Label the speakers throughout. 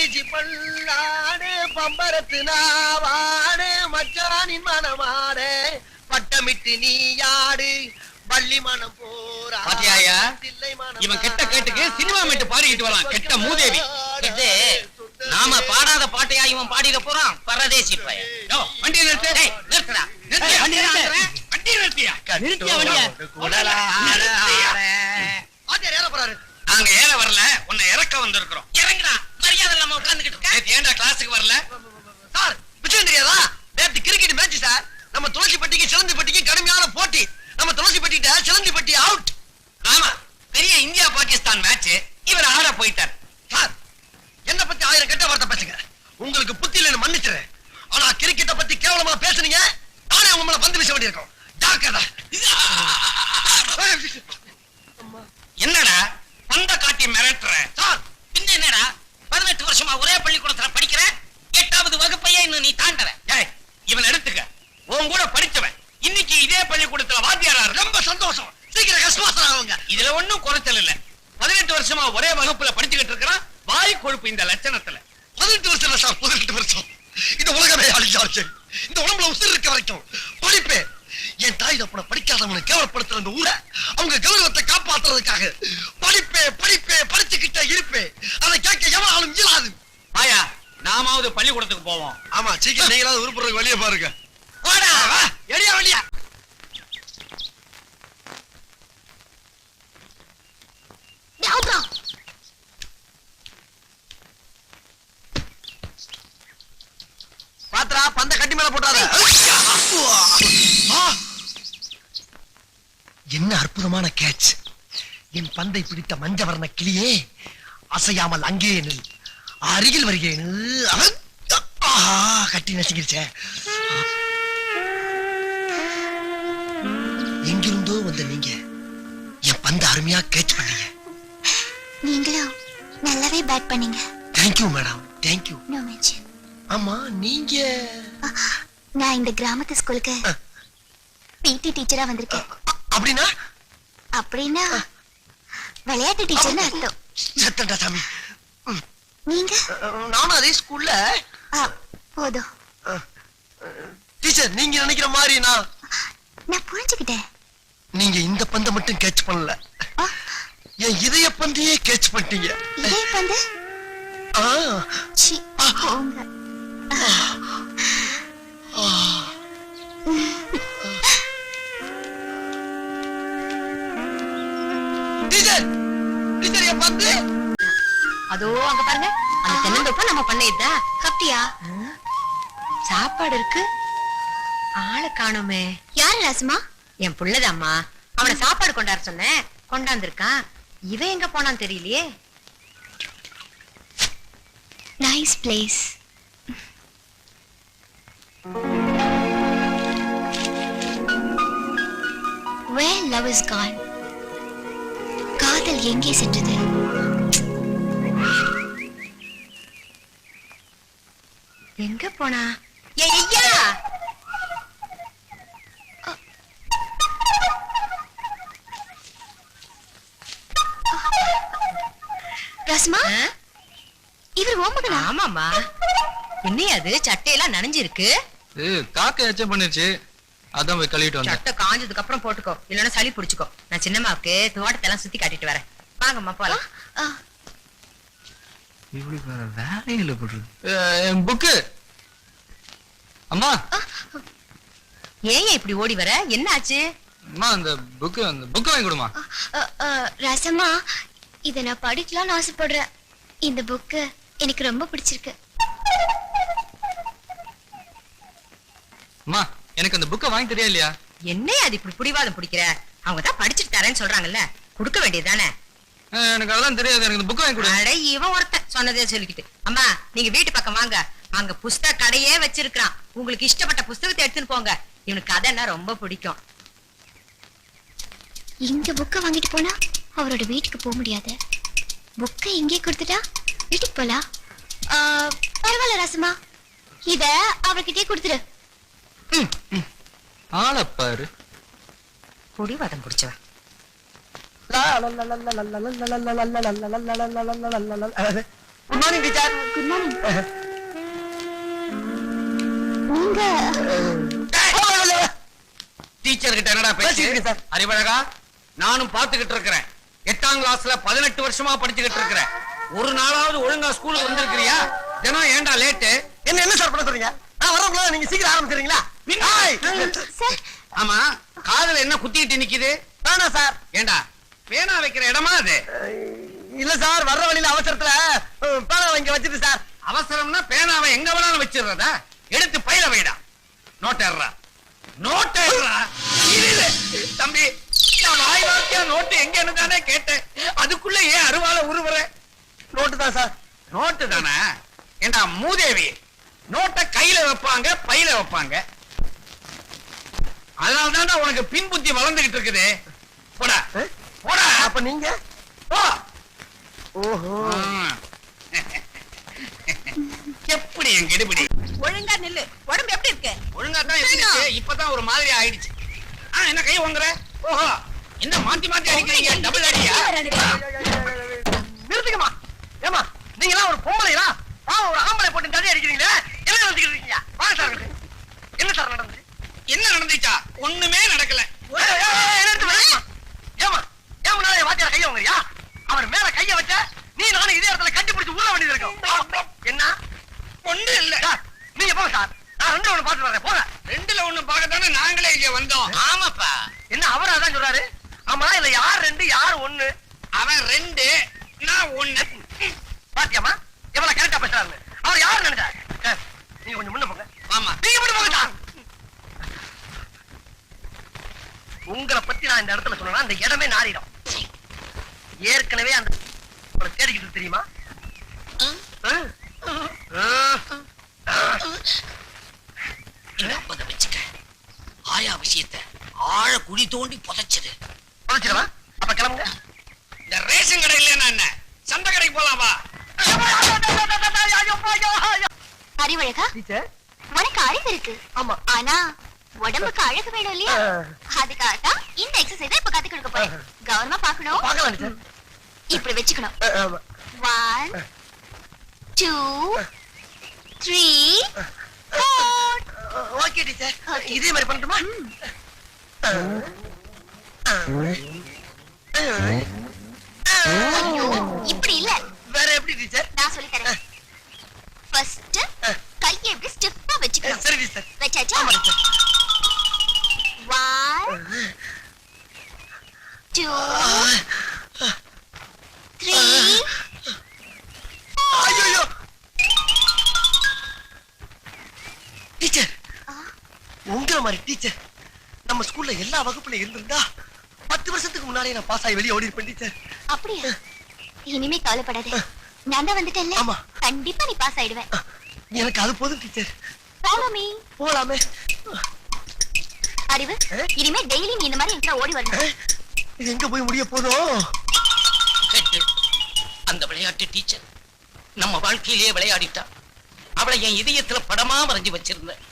Speaker 1: பரிசி பல்லாடு பம்பரத்து நாவாடு மச்சானின் மனமாடு பட்டமிட்டு நீயாடு பள்ளி மனம் போரா.
Speaker 2: பாத்தியாயா, இவன் கெட்ட கேட்டுக்கு சினிமா மேட்டு பாடிக்கிட்டு வரலாம். கெட்ட மூதேவி
Speaker 3: இது. நாம பாடாத பாட்டையா இவன் பாடிட போறான். பரதேசி பையன்.
Speaker 2: வண்டி நிறுத்து.
Speaker 3: நிறுத்துடா.
Speaker 2: வண்டி நிறுத்தியா? நாங்க ஏற வரல, உன்னை இறக்க வந்திருக்கிறோம்.
Speaker 3: இறங்குடா. மரியாதை இல்லாம உட்கார்ந்துகிட்டு இருக்க.
Speaker 2: ஏன்டா கிளாஸுக்கு வரல?
Speaker 1: சார் விஷயம் தெரியாதா? நேற்று கிரிக்கெட் மேட்ச் சார். நம்ம துளசிப்பட்டிக்கு சிலந்திப்பட்டிக்கு கடுமையான போட்டி. நம்ம துளசிப்பட்டிட்ட சிலந்திப்பட்டி அவுட்.
Speaker 2: ஆமா, பெரிய இந்தியா பாகிஸ்தான் மேட்ச். இவர் ஆட போயிட்டார்.
Speaker 1: சார் என்ன பத்தி 1000 கெட்ட வார்த்தை பேசுங்க. உங்களுக்கு புத்தி இல்லைன்னு மன்னிச்சுறேன். ஆனா கிரிக்கெட்ட பத்தி கேவலமா பேசுனீங்க, நானே உங்க மேல பந்து வீச வேண்டியிருக்கோம். ஜாக்கிரதை.
Speaker 2: என்னடா பந்த காட்டி மிரட்டுற?
Speaker 3: சார் பின்ன என்னடா 18 வருஷமா ஒரே பள்ளிக்கூடத்துல படிக்கிற 8வது வகுப்பையே இன்னும் நீ தாண்டற.
Speaker 2: ஏய், இவன் எடுத்துக்க. உன் கூட படிச்சவன் இன்னைக்கு இதே பள்ளிக்கூடத்துல வாத்தியாரா இருக்க.
Speaker 1: ரொம்ப சந்தோஷம். சீக்கிரம் கஸ்மாஸ்டர் ஆகுங்க.
Speaker 2: இதுல ஒண்ணும் குறைச்சல் இல்ல. 18 வருஷமா ஒரே வகுப்புல படிச்சுக்கிட்டு இருக்கிறான். வாய் கொழுப்பு இந்த லட்சணத்துல.
Speaker 1: 18 வருஷம் இல்ல சார், 18 வருஷம். இந்த உலகமே அழிஞ்சாச்சு. இந்த உடம்புல உசுர் இருக்க வரைக்கும் படிப்பே. என் தாய் தப்பனை படிக்காதவனை கேவலப்படுத்துற இந்த ஊரை அவங்க கௌரவத்தை காப்பாத்துறதுக்காக படிப்பே படிப்பே படிச்சுக்கிட்டே இருப்பே. அதை கேட்க எவனாலும் இயலாது.
Speaker 2: ஆயா, நாமாவது பள்ளிக்கூடத்துக்கு போவோம்.
Speaker 1: ஆமா, சீக்கிரம் நீங்களாவது உருப்புறதுக்கு வெளியே பாருங்க.
Speaker 2: வாடா, வா, எடியா வெளியா.
Speaker 1: பாத்ரா, பந்த கட்டி மேல போட்டாத. என்ன அற்புதமான கேட்ச். என் பந்தை பிடித்த மஞ்சவர்ண கிளியே, அசையாமல் அங்கே நில். அருகில் வருகிறேன். கட்டி நசுங்கிருச்சே. எங்கிருந்தோ வந்த நீங்க என் பந்த அருமையா கேட்ச் பண்ணீங்க.
Speaker 4: நீங்களும் நல்லாவே பேட் பண்ணீங்க.
Speaker 1: Thank you madam, thank you.
Speaker 4: No mention.
Speaker 1: ஆமா, நீங்க?
Speaker 4: நான் இந்த கிராமத்து ஸ்கூலுக்கு பிடி டீச்சரா வந்திருக்கேன்.
Speaker 1: அப்படின்னா?
Speaker 4: அப்படின்னா விளையாட்டு டீச்சர்னு அர்த்தம்.
Speaker 1: சத்தண்டா சாமி.
Speaker 4: நீங்க?
Speaker 1: நானும் அதே ஸ்கூல்ல.
Speaker 4: போதும்
Speaker 1: டீச்சர், நீங்க நினைக்கிற மாதிரி
Speaker 4: நான் புரிஞ்சுக்கிட்டேன்.
Speaker 1: நீங்க இந்த பந்தை மட்டும் கேட்ச் பண்ணல, என் இதய பந்தையே கேட்ச் பண்ணிட்டீங்க.
Speaker 4: இதே பந்து? போங்க.
Speaker 1: டீச்சர், டீச்சர் என் பந்து.
Speaker 5: அதோ அங்க பாருங்க, அந்த தென்னந்தோப்ப நம்ம பண்ணையதா.
Speaker 4: அப்படியா?
Speaker 5: சாப்பாடு இருக்கு, ஆளை காணுமே.
Speaker 4: யாரு ராசுமா?
Speaker 5: என் புள்ளதாம்மா. அவனை சாப்பாடு கொண்டாட சொன்னேன், கொண்டாந்துருக்கான். இவன் எங்க போனான்னு தெரியலையே.
Speaker 4: Nice place. Where love is gone. காதல் எங்கே சென்றது?
Speaker 5: எங்க போனா? ஐயா,
Speaker 4: ராசுமா, இவர் ஓமகனா?
Speaker 5: ஆமாமா. என்ன அது சட்டையெல்லாம் நனைஞ்சிருக்கு?
Speaker 6: காக்க எச்ச பண்ணிருச்சு, அதான் போய் கழுவிட்டு வந்தேன்.
Speaker 5: சட்டை காஞ்சதுக்கு அப்புறம் போட்டுக்கோ, இல்லன்னா சளி பிடிச்சுக்கோ. நான் சின்னம்மாவுக்கு தோட்டத்தெல்லாம் சுத்தி காட்டிட்டு வரேன். வாங்கம்மா போலாம்.
Speaker 6: இப்படி வேலையில போடுறது. புக்கு அம்மா.
Speaker 5: ஏன் இப்படி ஓடி வர? என்ன ஆச்சு?
Speaker 6: அம்மா, அந்த புக்கு வாங்கி கொடுமா.
Speaker 4: ராசம்மா, இத நான் படிக்கலாம்னு ஆசைப்படுறேன். இந்த புக்கு எனக்கு ரொம்ப பிடிச்சிருக்கு.
Speaker 6: அம்மா, எனக்கு அந்த புக்கை வாங்கி தெரியா இல்லையா?
Speaker 5: என்ன அது இப்படி புடிவாதம் பிடிக்கிற? அவங்க தான் படிச்சுட்டு தரேன்னு சொல்றாங்கல்ல, கொடுக்க வேண்டியதுதானே.
Speaker 6: எனக்கு அதெல்லாம் தெரியாது, எனக்கு இந்த புக்கை வாங்கி கொடு.
Speaker 5: அட, இவன் ஒருத்தன் சொன்னதே சொல்லிக்கிட்டு. அம்மா, நீங்க வீட்டு பக்கம் வாங்க, அங்க புஸ்தக கடையே வச்சிருக்கான். உங்களுக்கு இஷ்டப்பட்ட புஸ்தகத்தை எடுத்துன்னு போங்க. இவனுக்கு கதைன்னா ரொம்ப பிடிக்கும்.
Speaker 4: இந்த புக்கை வாங்கிட்டு போனா அவரோட வீட்டுக்கு போக முடியாது. புக்கை இங்கே கொடுத்துட்டா வீட்டுக்கு போலாம். பரவாயில்ல ராசம்மா, இத அவர்கிட்டயே கொடுத்துரு.
Speaker 6: ஆளப்பாரு,
Speaker 5: புடிவாதம் பிடிச்சவன்.
Speaker 1: Good morning teacher.
Speaker 4: Good morning. நீங்க
Speaker 2: டீச்சர் கிட்ட என்னடா பேச்சு?
Speaker 1: பேசிக்கிட்டு சார்.
Speaker 2: அறிவழகா, நானும் பாத்துக்கிட்டு இருக்கிறேன். 8ஆம் கிளாஸ்ல 18 வருஷமா படிச்சுக்கிட்டு இருக்கிறேன். ஒரு நாளாவது ஒழுங்கா ஸ்கூலுக்கு வந்திருக்கிறியா? தினம் ஏன்டா லேட்டு?
Speaker 1: என்ன சார் பண்ண சொல்றீங்க? நான் வரக்குள்ள நீங்க சீக்கிரம் ஆரம்பிச்சிடுறீங்களா?
Speaker 4: சார்,
Speaker 2: ஆமா, காதுல என்ன குத்திக்கிட்டு நிக்குது?
Speaker 1: வேணாம் சார்.
Speaker 2: ஏண்டா, பேனா வைக்கிற இடமா அது?
Speaker 1: இல்ல சார், வர்ற வழியில அவசரத்துல பேனா வாங்கி வச்சிட்டு சார்.
Speaker 2: அவசரம்னா பேனாவை எங்க வேணாலும் வச்சிடுறதா? எடுத்து பையில வைடா. நோட்டேறா, நோட்டேறா. தம்பி, நான் வாய் வார்த்தையா நோட்டு எங்கன்னு தானே கேட்டேன். அதுக்குள்ள ஏன் அருவால உருவுற?
Speaker 1: நோட்டு தான் சார்.
Speaker 2: நோட்டு தானே? ஏண்டா மூதேவி, நோட்டை கையில வைப்பாங்க, பையில வைப்பாங்க. அதனால தான்டா உனக்கு பின் புத்தி வளர்ந்துகிட்டு இருக்குது. போடா போடா.
Speaker 1: அப்ப நீங்க
Speaker 2: போ.
Speaker 1: ஓஹோ,
Speaker 2: எப்படி என் கெடுபிடி?
Speaker 5: ஒழுங்கா நில்லு. உடம்பு எப்படி இருக்கு?
Speaker 2: ஒழுங்கா தான் இருந்துச்சு, இப்பதான் ஒரு மாதிரி ஆயிடுச்சு. என்ன கை வாங்குற? ஓஹோ, என்ன மாத்தி மாத்தி அடிக்கிறீங்க? டபுள் அடியா?
Speaker 1: நிறுத்துக்கமா. ஏமா, நீங்க எல்லாம் ஒரு பொம்பளையா? ஒரு ஆம்பளை போட்டு தடி அடிக்கிறீங்களே, என்ன நினைச்சுக்கிட்டு இருக்கீங்க? வாங்க சார். என்ன சார் நடந்துச்சு?
Speaker 2: என்ன நடந்துச்சா? ஒண்ணுமே நடக்கல.
Speaker 1: ஏமா, ஏமா வாத்தியார் கைய வாங்குறியா? அவர் மேல கைய வச்ச நீ நானும் இதே இடத்துல கட்டி பிடிச்சு உள்ள வேண்டியது இருக்கும். என்ன?
Speaker 2: ஒண்ணு இல்ல.
Speaker 1: சார், நீங்க போங்க சார். நான் 2 ஒண்ணு பாத்து வரேன். போங்க.
Speaker 2: 2ல 1 பார்க்கத்தானே நாங்களே இங்க வந்தோம்.
Speaker 3: ஆமாப்பா.
Speaker 1: என்ன அவர் அதான் சொல்றாரு? ஆமா, இல்ல யார் 2 யார் 1?
Speaker 2: அவன் 2, நான் 1.
Speaker 1: பாத்தியாமா எவ்வளவு கரெக்டா பேசுறாரு? அவர் யாரு நினைச்சா? சார், நீங்க கொஞ்சம் முன்ன போங்க.
Speaker 2: ஆமா,
Speaker 1: நீங்க மட்டும் போங்க சார். உங்களை பத்தி நான் இந்த இடத்துல சொன்னா அந்த இடமே நாரிடும். ஏற்கனவே அந்த உங்களை தேடிக்கிட்டு தெரியுமா?
Speaker 3: வச்சுக்க. ஆயா விஷயத்தை ஆழ குழி தோண்டி புதைச்சிரு.
Speaker 1: புதைச்சிடவா? அப்ப கிளம்புங்க.
Speaker 2: இந்த ரேஷன் கடை இல்லையா என்ன? சந்தை கடைக்கு போலாம் வா.
Speaker 4: அறிவழகா,
Speaker 1: டீச்சர்.
Speaker 4: உனக்கு அறிவு இருக்கு.
Speaker 1: ஆமா.
Speaker 4: ஆனா உடம்புக்கு அழகு வேணும் இல்லையா? அதுக்காகத்தான் இந்த எக்ஸசைஸ் இப்ப கத்து கொடுக்க போறேன். கவனமா பாக்கணும்.
Speaker 1: பார்க்கலாம் டீச்சர்.
Speaker 4: இப்படி வச்சுக்கணும். 1 2 3 4.
Speaker 1: Okay teacher. இதே மாதிரி பண்ணட்டுமா?
Speaker 4: ஐயோ, இப்படி இல்ல.
Speaker 1: வேற எப்படி டீச்சர்?
Speaker 4: நான் சொல்லி தரேன். ஃபர்ஸ்ட் கையை இப்படி ஸ்டிஃபா வச்சுக்கணும்.
Speaker 1: சரி டீச்சர்.
Speaker 4: வச்சாச்சா?
Speaker 1: ஆமா டீச்சர்.
Speaker 4: 1 2 3
Speaker 1: ஐயோ டீச்சர், உங்களை மாதிரி டீச்சர் நம்ம ஸ்கூல்ல எல்லா வகுப்புல இருந்திருந்தா 10 வருஷத்துக்கு முன்னாலே நான் பாஸ் ஆகி வெளியே ஓடி இருப்பேன் டீச்சர்.
Speaker 4: அப்படியா? இனிமே கவலைப்படாத. நான் தான் வந்துட்டேன்ல.
Speaker 1: ஆமா.
Speaker 4: கண்டிப்பா நீ பாஸ் ஆயிடுவேன்.
Speaker 1: எனக்கு அது போதும் டீச்சர்.
Speaker 4: Follow me.
Speaker 1: போலாமே.
Speaker 4: அறிவு, இனிமே டெய்லி நீ இந்த மாதிரி என்கிட்ட ஓடி வரணும்.
Speaker 1: இது எங்க போய் முடிய போதும்?
Speaker 3: அந்த விளையாட்டு டீச்சர் நம்ம வாழ்க்கையிலேயே விளையாடிட்டா. அவளை என் இதயத்துல படமா வரைஞ்சு வச்சிருந்தேன்.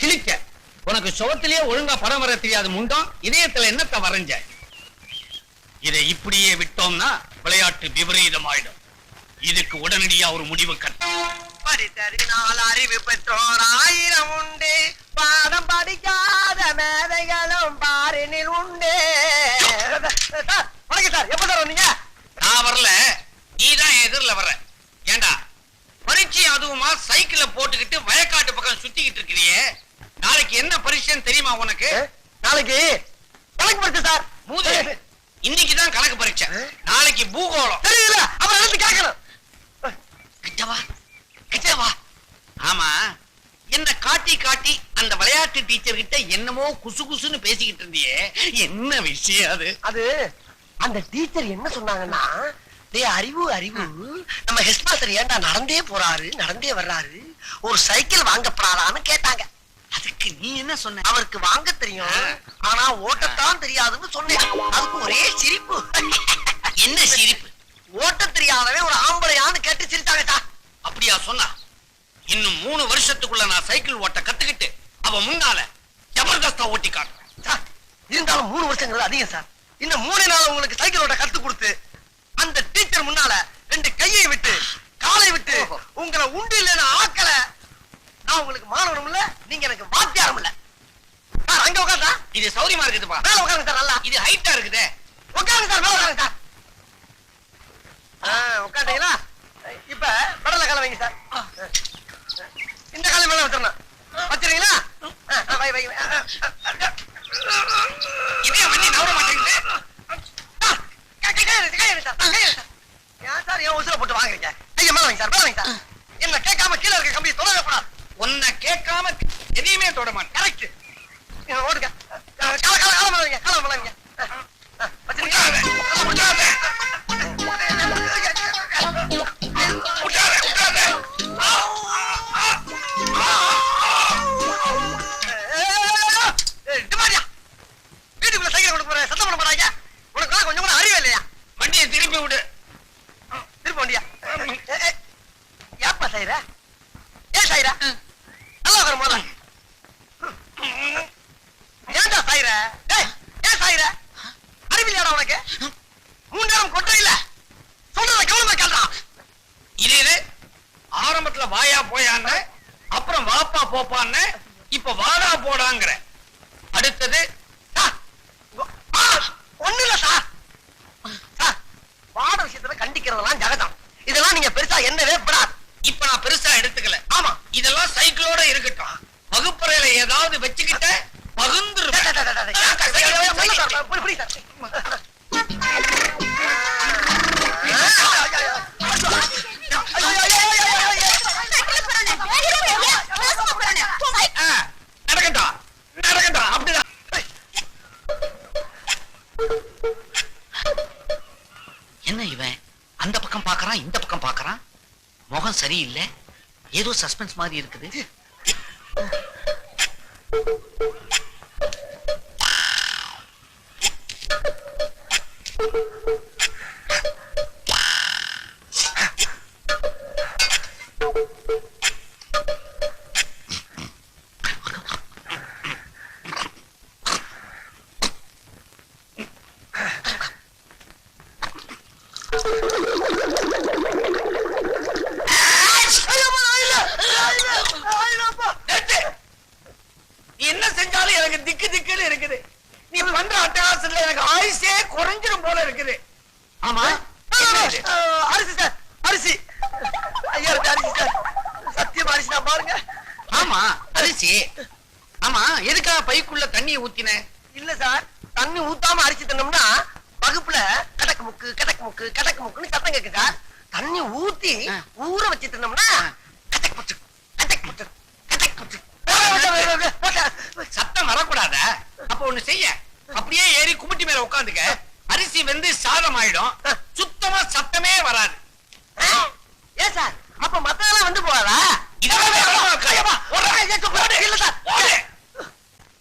Speaker 2: கிழிக்க, உனக்கு சுவத்திலேயே ஒழுங்கா படம் வர தெரியாது முண்டம், இதயத்துல என்னத்த வரைஞ்ச? இதை இப்படியே விட்டோம்னா விளையாட்டு விபரீதமாயிடும். இதுக்கு உடனடியா ஒரு முடிவு கட்ட.
Speaker 1: படித்தறினால் அறிவு பெற்றோர் 1000 உண்டு, பாடம் படிக்காத மேதைகளும் பாரினில் உண்டு. சார், வணக்கம் சார். எப்ப சார் வந்தீங்க?
Speaker 2: நான் வரல, நீதான் எதிரில வர்ற. ஏண்டா பரீட்சை அதுவுமா சைக்கிள போட்டுக்கிட்டு வயக்காட்டு பக்கம் சுத்திக்கிட்டு இருக்கிறியே? நாளைக்கு என்ன பரீட்சைன்னு தெரியுமா உனக்கு?
Speaker 1: நாளைக்கு கணக்கு பரிசு சார்.
Speaker 2: மூதே, இன்னைக்குதான் கணக்கு பரீட்சை, நாளைக்கு பூகோளம்.
Speaker 1: தெரியல, அப்புறம் எடுத்து கேட்கணும்.
Speaker 3: கிட்டவா கிட்டவா.
Speaker 2: ஆமா, என்ன காட்டி காட்டி அந்த விளையாட்டு டீச்சர் கிட்ட என்னமோ குசு குசுன்னு பேசிக்கிட்டு இருந்தியே, என்ன விஷயம் அது?
Speaker 1: அது அந்த டீச்சர் என்ன சொன்னாங்கன்னா, டேய் அறிவு அறிவு, நம்ம ஹெட் மாஸ்டர் ஏன்டா நடந்தே போறாரு நடந்தே வர்றாரு, ஒரு சைக்கிள் வாங்கப்படாதான்னு கேட்டாங்க.
Speaker 2: அதுக்கு நீ என்ன சொன்ன?
Speaker 1: அவருக்கு வாங்க தெரியும், ஆனா ஓட்டத்தான் தெரியாதுன்னு சொன்னேன். அதுக்கு ஒரே சிரிப்பு.
Speaker 3: என்ன சிரிப்பு?
Speaker 1: ஓட்ட தெரியாதவன் ஒரு ஆம்பளையான்னு கேட்டு சிரிச்சாங்க சார்.
Speaker 2: அப்படியா சொன்னா? இன்னும் 3 வருஷத்துக்குள்ள நான் சைக்கிள் ஓட்ட கத்துக்கிட்டு அவ முன்னால ஜபர்தஸ்தா ஓட்டி காட்டுறேன்.
Speaker 1: சார், இருந்தாலும் 3 வருஷங்கிறது அதிகம் சார். இன்னும் 3 நாள் உங்களுக்கு சைக்கிள் ஓட்ட கத்து கொடுத்து அந்த டீச்சர் முன்னால 2 கையை விட்டு காலை விட்டு உங்களை உண்டு இல்லைன்னு ஆக்கல. நான் உங்களுக்கு மாணவனும் இல்ல, நீங்க எனக்கு வாத்தியாரம் இல்ல. சார் அங்க உட்காந்தா
Speaker 2: இது சௌரியமா இருக்குதுப்பா.
Speaker 1: மேல உட்காருங்க சார். நல்லா
Speaker 2: இது ஹைட்டா இருக்குதே.
Speaker 1: உட்காருங்க சார், மேல உட்காருங்க சார். உட்காந்தீங்களா? இப்ப படல காலை வைங்க சார். இந்த காலை மேல வச்சிடணும். வச்சிருக்கீங்களா? வை வை.
Speaker 2: இதே வண்டி நவர மாட்டேங்குது.
Speaker 1: ஏன் சார் ஏன் உசுர போட்டு வாங்குறீங்க? ஐயா மேல வைங்க சார், மேல வைங்க சார். என்ன கேட்காம கீழே இருக்க கம்பி தொடவே கூடாது.
Speaker 2: உன்னை கேட்காம எதையுமே தொட மாட்டேன்.
Speaker 1: கரெக்ட். ஓடுங்க. கால மேல வைங்க, கால மேல வைங்க. வீட்டுக்குள்ள சைக்கிள் கொண்டு போற சத்தம் பண்ண மாட்டாங்க. உனக்கு கொஞ்சம் கூட அறிவே இல்லையா?
Speaker 2: வண்டியை திருப்பி விடு.
Speaker 1: திருப்ப வண்டியா? ஏப்பா சாயிர? ஏன் சாயிர? நல்லா வர போதா? ஏன்டா சாயிர? ஏன் சாயிர? அறிவில்லையாடா உனக்கு? 3 நேரம் கொட்டை இல்ல. சொல்றத கவனமா கேளுடா.
Speaker 2: இது ஆரம்பத்துல வாயா போயான்னு, அப்புறம் வாப்பா போப்பான்னு, இப்ப வாடா போடாங்கிற. அடுத்தது
Speaker 1: ஒண்ணு இல்ல சார். சார் பாட விஷயத்துல கண்டிக்கிறதெல்லாம் ஜகதம். இதெல்லாம் நீங்க பெருசா என்னவே படாது.
Speaker 2: இப்ப நான் பெருசா எடுத்துக்கல.
Speaker 1: ஆமா,
Speaker 2: இதெல்லாம் சைக்கிளோட இருக்கட்டும். வகுப்பறையில ஏதாவது வச்சுக்கிட்ட பகுந்துருவேன். நடக்கட்டா நடக்கட்டா. அப்படிதான்.
Speaker 3: என்ன இவன் அந்த பக்கம் பார்க்கறான், இந்த பக்கம் பார்க்கறான். முகம் சரியில்லை, ஏதோ சஸ்பென்ஸ் மாதிரி இருக்குது.
Speaker 2: நீ என்ன செஞ்சாலும் எனக்கு திக்கு திக்குன்னு இருக்குது. நீ பண்ற அட்டகாசத்துல எனக்கு ஆயுசே குறைஞ்சிரும் போல இருக்குது. ஆமா என்ன இது?
Speaker 1: அரிசி சார், அரிசி. ஐயா அரிசி சார், சத்தியம் அரிசி தான் பாருங்க.
Speaker 2: ஆமா அரிசி. ஆமா எதுக்காக பைக்குள்ள தண்ணியை ஊத்தின?
Speaker 1: இல்ல சார், தண்ணி ஊத்தாம அரிசி தின்னோம்னா வகுப்புல கடக்கு முக்கு கடக்கு முக்கு கடக்கு முக்குன்னு சத்தம் கேக்கு சார். தண்ணி ஊத்தி ஊற வச்சு தின்னோம்னா கடக்கு முக்கு கடக்கு முக்கு கடக்கு முக்கு.
Speaker 2: சத்தம் வரக்கூடாத. அப்ப ஒண்ணு செய்ய, அப்படியே ஏறி குமிட்டி மேல உட்காந்துக்க. அரிசி வெந்து சாதம் ஆயிடும். சுத்தமா சத்தமே வராது.
Speaker 1: ஏன் சார், அப்ப மத்ததெல்லாம் வந்து போவாதா?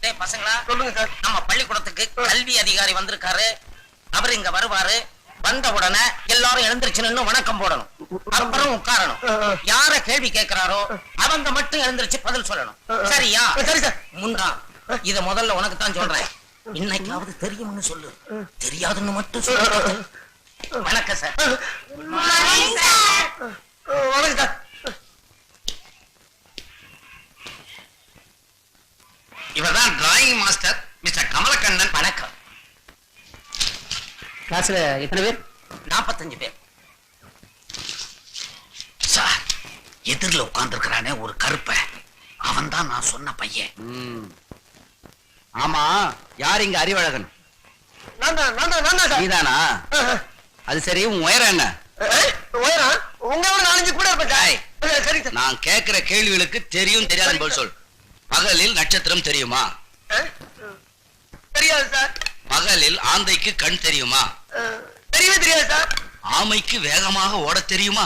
Speaker 3: டேய் பசங்களா,
Speaker 1: சொல்லுங்க சார்.
Speaker 3: நம்ம பள்ளிக்கூடத்துக்கு கல்வி அதிகாரி வந்திருக்காரு. அவர் இங்க வருவாரு. வந்த உடனே எல்லாரும் எழுந்திருச்சு நின்னு வணக்கம் போடணும். அப்புறம் உட்காரணும். யார கேள்வி கேட்கிறாரோ அவங்க மட்டும் எழுந்திருச்சு பதில் சொல்லணும். சரியா?
Speaker 1: சரி சார்.
Speaker 3: முந்தா இத முதல்ல உனக்கு தான் சொல்றேன். இன்னைக்காவது தெரியும்னு சொல்லு, தெரியாதுன்னு மட்டும் சொல்லு. வணக்கம் சார்.
Speaker 1: வணக்கம் சார்.
Speaker 2: இவர்தான் டிராயிங் மாஸ்டர் மிஸ்டர் கமலக்கண்ணன்.
Speaker 3: வணக்கம்.
Speaker 7: கிளாஸ்ல எத்தனை பேர்?
Speaker 3: 45 பேர். சார், எதிரில் உட்கார்ந்துருக்கிறானே ஒரு கருப்ப, அவன் தான் நான் சொன்ன பையன்.
Speaker 7: ஆமா, யார் இங்க அறிவழகன்?
Speaker 1: நான் தான் சார்.
Speaker 7: நீதானா? அது சரி, உன் உயரம் என்ன?
Speaker 1: உயரம் உங்களோட 4 கூட இருப்பேன் சார். சரி சார்.
Speaker 7: நான் கேட்கிற கேள்விகளுக்கு தெரியும் தெரியாதுன்னு பதில் சொல். பகலில் நட்சத்திரம் தெரியுமா?
Speaker 1: தெரியாது சார்.
Speaker 7: பகலில் ஆந்தைக்கு கண் தெரியுமா?
Speaker 1: தெரியவே தெரியாது சார்.
Speaker 7: ஆமைக்கு வேகமாக ஓட தெரியுமா?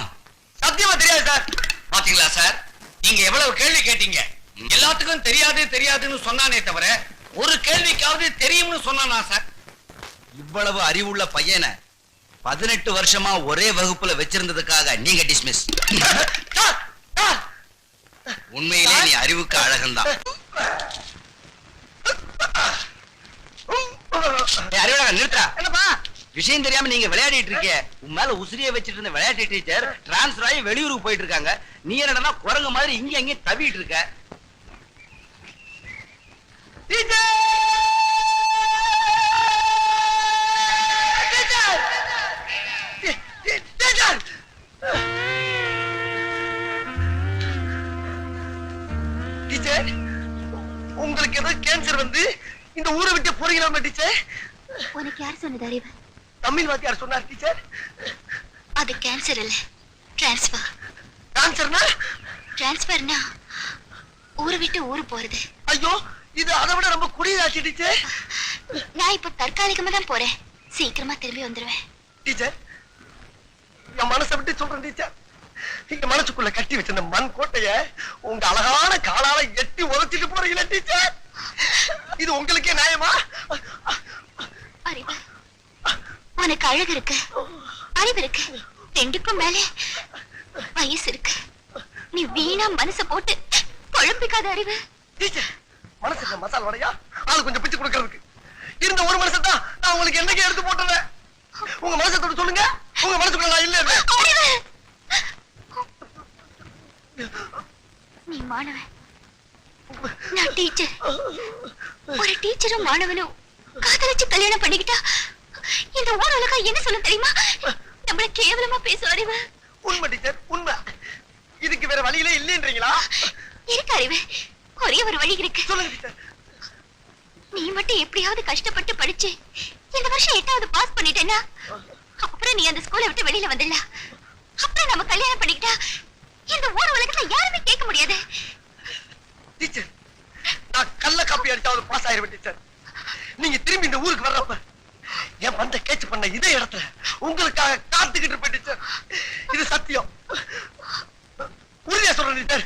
Speaker 1: சத்தியமா தெரியாது சார்.
Speaker 2: பாத்தீங்களா சார், நீங்க எவ்வளவு கேள்வி கேட்டீங்க. எல்லாத்துக்கும் தெரியாது தெரியாதுன்னு சொன்னானே தவிர ஒரு கேள்விக்காவது தெரியும்னு சொன்னானா சார்?
Speaker 7: இவ்வளவு அறிவுள்ள பையனை 18 வருஷமா ஒரே வகுப்புல வச்சிருந்ததுக்காக நீங்க டிஸ்மிஸ்.
Speaker 1: Sir, sir.
Speaker 7: உண்மையிலே நீ அறிவுக்கு அழகன்தான். அறிவழகன் நிறுத்தா.
Speaker 1: என்னப்பா?
Speaker 7: விஷயம் தெரியாம நீங்க விளையாடிட்டு இருக்க. உன் மேல உசிரியை வச்சிட்டு இருந்த விளையாட்டு டீச்சர் டிரான்ஸ்பர் ஆகி வெளியூருக்கு போயிட்டு இருக்காங்க. நீ என்னடா குரங்கு மாதிரி இங்க அங்கே தவிட்டு இருக்க.
Speaker 1: டீச்சர், உங்களுக்கு ஏதோ கேன்சர் வந்து இந்த ஊரை விட்டு போறீங்களா டீச்சர்?
Speaker 4: உனக்கு யார் சொன்னது அறிவு?
Speaker 1: தமிழ் வாத்தியார் சொன்னார் டீச்சர்.
Speaker 4: அது கேன்சர் இல்ல, டிரான்ஸ்ஃபர்.
Speaker 1: கேன்சர்னா?
Speaker 4: டிரான்ஸ்ஃபர்னா ஊரை விட்டு ஊரு போறது.
Speaker 1: ஐயோ, இது அதை விட ரொம்ப குடியாச்சு டீச்சர்.
Speaker 4: நான் இப்ப தற்காலிகமா தான் போறேன், சீக்கிரமா திரும்பி வந்துருவேன்.
Speaker 1: டீச்சர், என் மனசை விட்டு சொல்றேன் டீச்சர். எங்க மனசுக்குள்ள கட்டி வச்சிருந்த மண் கோட்டைய உங்க அழகான காலால எட்டி உதச்சிட்டு போறீங்களே டீச்சர், இது உங்களுக்கே நியாயமா?
Speaker 4: அறிவு, உனக்கு அழகு இருக்கு, அறிவு இருக்கு, ரெண்டுக்கும் மேல வயசு இருக்கு. நீ வீணா மனச போட்டு குழம்பிக்காத அறிவு.
Speaker 1: டீச்சர், மனசுல மசால் வடையா அது கொஞ்சம் பிச்சு கொடுக்கறதுக்கு இருந்த ஒரு மனசை தான் நான் உங்களுக்கு என்னைக்கு எடுத்து போட்டுறேன். உங்க மனசத்தோட சொல்லுங்க, உங்க மனசுக்குள்ள நான் இல்ல.
Speaker 4: அறிவு, நீ மாணவன், நான் டீச்சர். ஒரு டீச்சரும் மாணவனும் காதலிச்சு கல்யாணம் பண்ணிக்கிட்டா இந்த ஊர் உலகம் என்ன சொல்ல தெரியுமா? நம்மள கேவலமா பேசும் அறிவு.
Speaker 1: உண்மை டீச்சர், உண்மை. இதுக்கு வேற வழியிலே இல்லைன்றீங்களா?
Speaker 4: இருக்கு அறிவு, ஒரே ஒரு வழி இருக்கு.
Speaker 1: சொல்லுங்க டீச்சர்.
Speaker 4: நீ மட்டும் எப்படியாவது கஷ்டப்பட்டு படிச்சு இந்த வருஷம் 8வது பாஸ் பண்ணிட்டேன்னா அப்புறம் நீ அந்த ஸ்கூலை விட்டு வெளியில வந்துடல. அப்புறம் நம்ம கல்யாணம் பண்ணிக்கிட்டா இந்த ஊர் உலகத்துல யாருமே கேட்க முடியாது.
Speaker 1: டீச்சர், நான் கள்ள காப்பி அடிச்சாவது பாஸ் ஆயிருவேன் டீச்சர். நீங்க திரும்பி இந்த ஊருக்கு வர்றப்ப என் வந்த கேட்ச் பண்ண இதே இடத்துல உங்களுக்காக காத்துக்கிட்டு இருப்பேன் டீச்சர். இது சத்தியம், உறுதியா சொல்றேன் டீச்சர்.